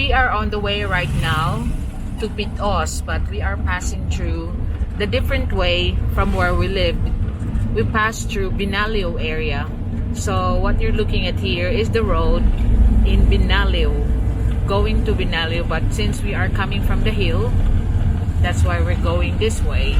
we are on the way right now to Pitos, but we are passing through the different way from where we live. We passed through Benaglio area. So what you're looking at here is the road in Benaglio, going to Benaglio, but since we are coming from the hill, that's why we're going this way.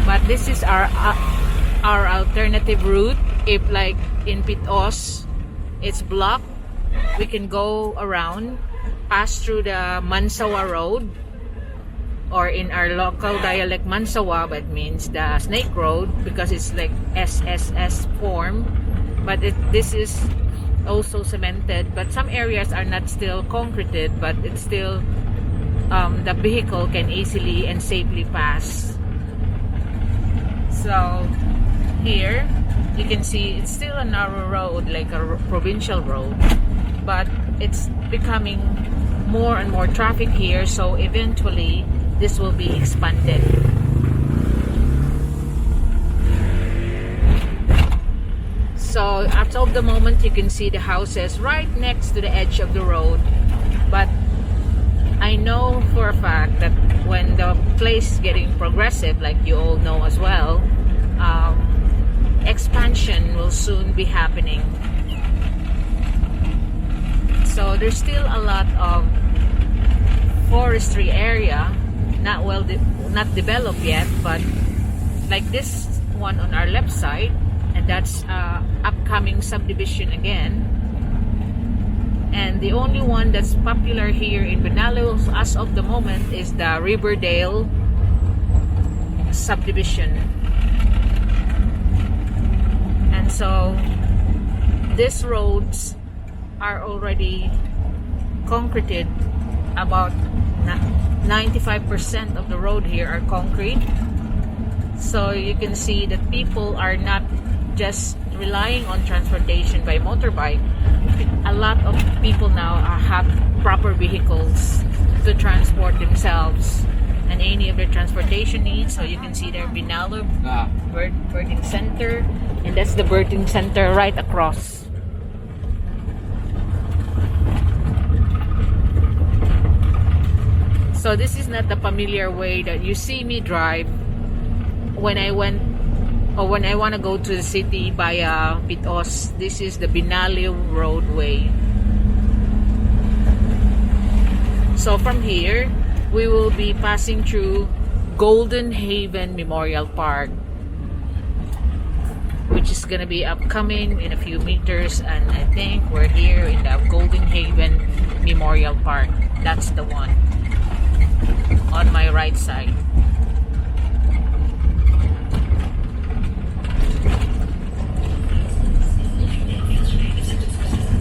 But this is our alternative route. If like in Pitos it's blocked, we can go around, pass through the Mansawa Road, or in our local dialect Mansawa, but means the Snake Road because it's like SSS form. But this is also cemented, but some areas are not still concreted, but it's still the vehicle can easily and safely pass. So here you can see it's still a narrow road, like a provincial road, but it's becoming more and more traffic here, so eventually this will be expanded. So as of the moment, you can see the houses right next to the edge of the road, but I know for a fact that when the place is getting progressive, like you all know as well, expansion will soon be happening. So there's still a lot of forestry area, not developed yet, but like this one on our left side, and that's upcoming subdivision again. And the only one that's popular here in Benaglio as of the moment is the Riverdale Subdivision. And so these roads are already concreted. About 95% of the road here are concrete. So you can see that people are not just relying on transportation by motorbike. A lot of people now have proper vehicles to transport themselves and any of their transportation needs. So you can see there Benaglio Birthing Center, and that's the birthing center right across. So this is not the familiar way that you see me drive when I want to go to the city via Pitos. This is the Benaglio Roadway. So from here, we will be passing through Golden Haven Memorial Park, which is going to be upcoming in a few meters, and I think we're here in the Golden Haven Memorial Park. That's the one on my right side.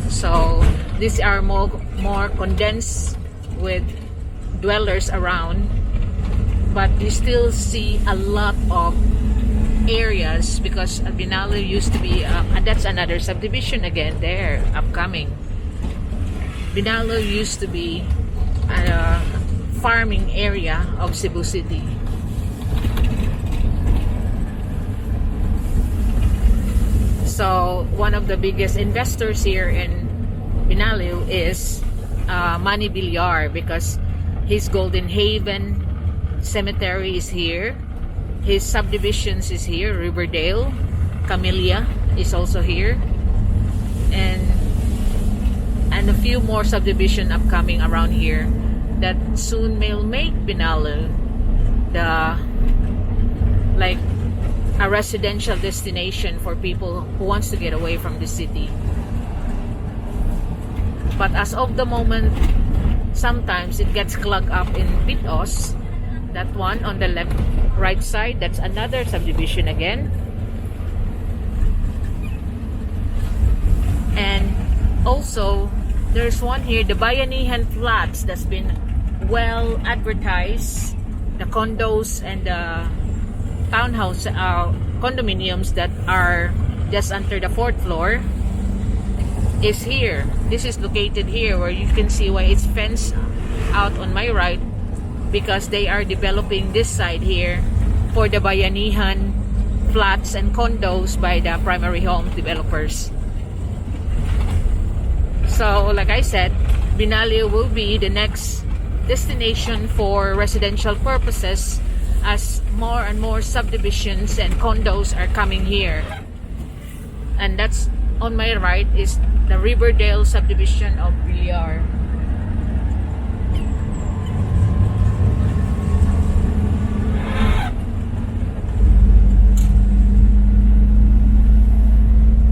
So these are more condensed with dwellers around, but you still see a lot of areas because Benaglio used to be that's another subdivision again there upcoming. Benaglio used to be a farming area of Cebu City. So one of the biggest investors here in Benaglio is Manny Villar, because his Golden Haven Cemetery is here, his subdivisions is here, Riverdale, Camellia is also here, and a few more subdivision upcoming around here that soon will make Benaglio like a residential destination for people who wants to get away from the city. But as of the moment, sometimes it gets clogged up in Pitos. That one on the right side, that's another subdivision again. And also there's one here, the Bayanihan Flats, that's been well advertised. The condos and the townhouse condominiums that are just under the 4th floor is here. This is located here, where you can see why it's fenced out on my right, because they are developing this side here for the Bayanihan flats and condos by the primary home developers. So like I said, Benaglio will be the next destination for residential purposes, as more and more subdivisions and condos are coming here. And that's on my right is the Riverdale Subdivision of Villar.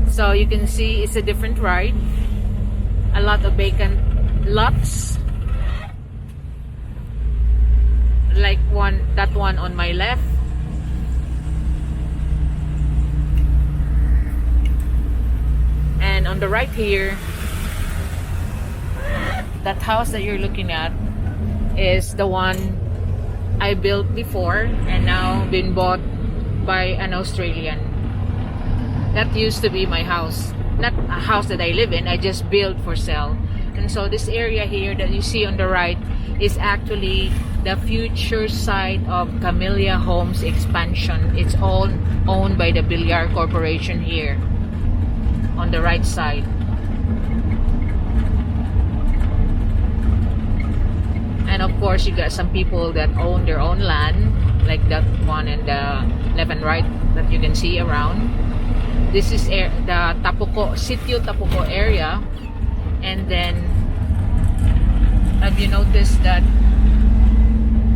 So you can see it's a different ride. A lot of vacant lots. Like that one on my left. And on the right here, that house that you're looking at is the one I built before and now been bought by an Australian. That used to be my house. Not a house that I live in, I just built for sale. And so this area here that you see on the right is actually the future site of Camellia Homes expansion. It's all owned by the Villar Corporation here on the right side. And of course you got some people that own their own land, like that one and the left and right that you can see around. This is the Tapuco, Sitio Tapuco area. And then have you noticed that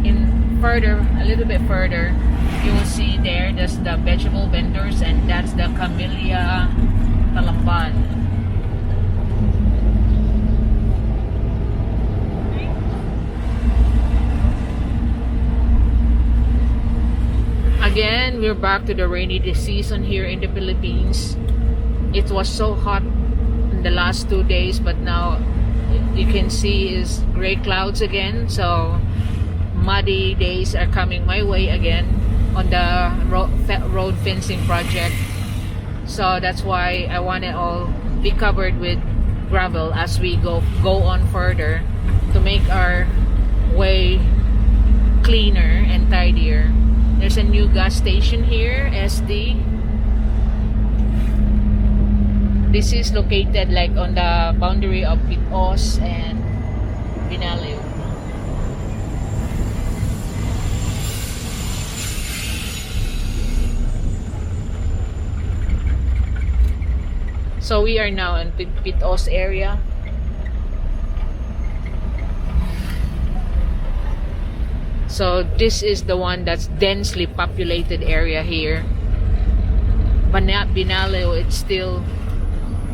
in further, a little bit further, you will see there's the vegetable vendors, and that's the Camellia Talamban. Again, we're back to the rainy season here in the Philippines. It was so hot in the last 2 days, but now you can see is gray clouds again. So muddy days are coming my way again on the road fencing project. So that's why I want it all be covered with gravel as we go on further to make our way cleaner and tidier. There's a new gas station here, SD. This is located like on the boundary of Pitos and Benaglio. So we are now in Pitos area. So this is the one that's densely populated area here. Benaglio, it's still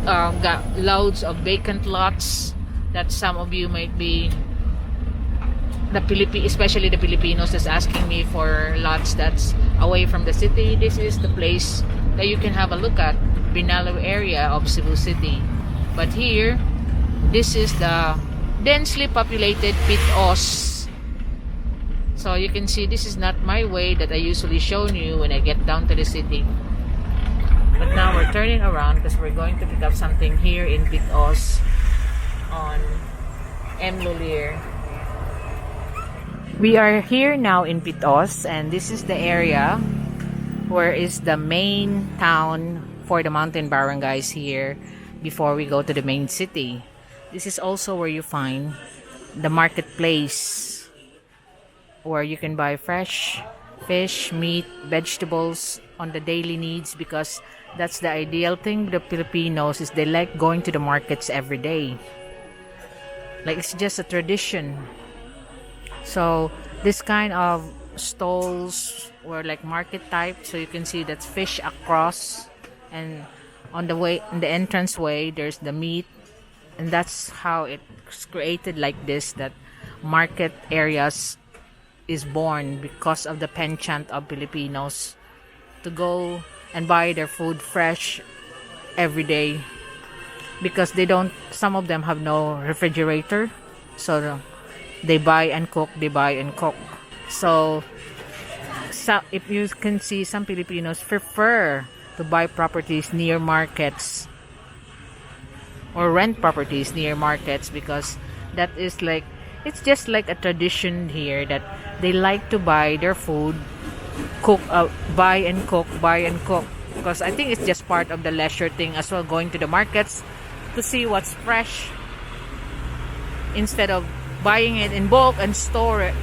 got loads of vacant lots that some of you might be especially the Filipinos that's asking me for lots that's away from the city. This is the place that you can have a look at, Benaglio area of Cebu City. But here, this is the densely populated Pitos. So you can see this is not my way that I usually show you when I get down to the city. But now we're turning around because we're going to pick up something here in Pitos on M. Lulier. We are here now in Pitos, and this is the area where is the main town for the mountain barangays here before we go to the main city. This is also where you find the marketplace, where you can buy fresh fish, meat, vegetables on the daily needs, because that's the ideal thing with the Filipinos is they like going to the markets every day. Like it's just a tradition. So this kind of stalls were like market type, so you can see that's fish across, and on the way, in the entrance way, there's the meat, and that's how it's created like this, that market areas is born because of the penchant of Filipinos to go and buy their food fresh every day, because some of them have no refrigerator, so they buy and cook. So if you can see, some Filipinos prefer to buy properties near markets or rent properties near markets, because that is like, it's just like a tradition here that they like to buy their food, buy and cook, because I think it's just part of the leisure thing as well, going to the markets to see what's fresh. instead of buying it in bulk and store it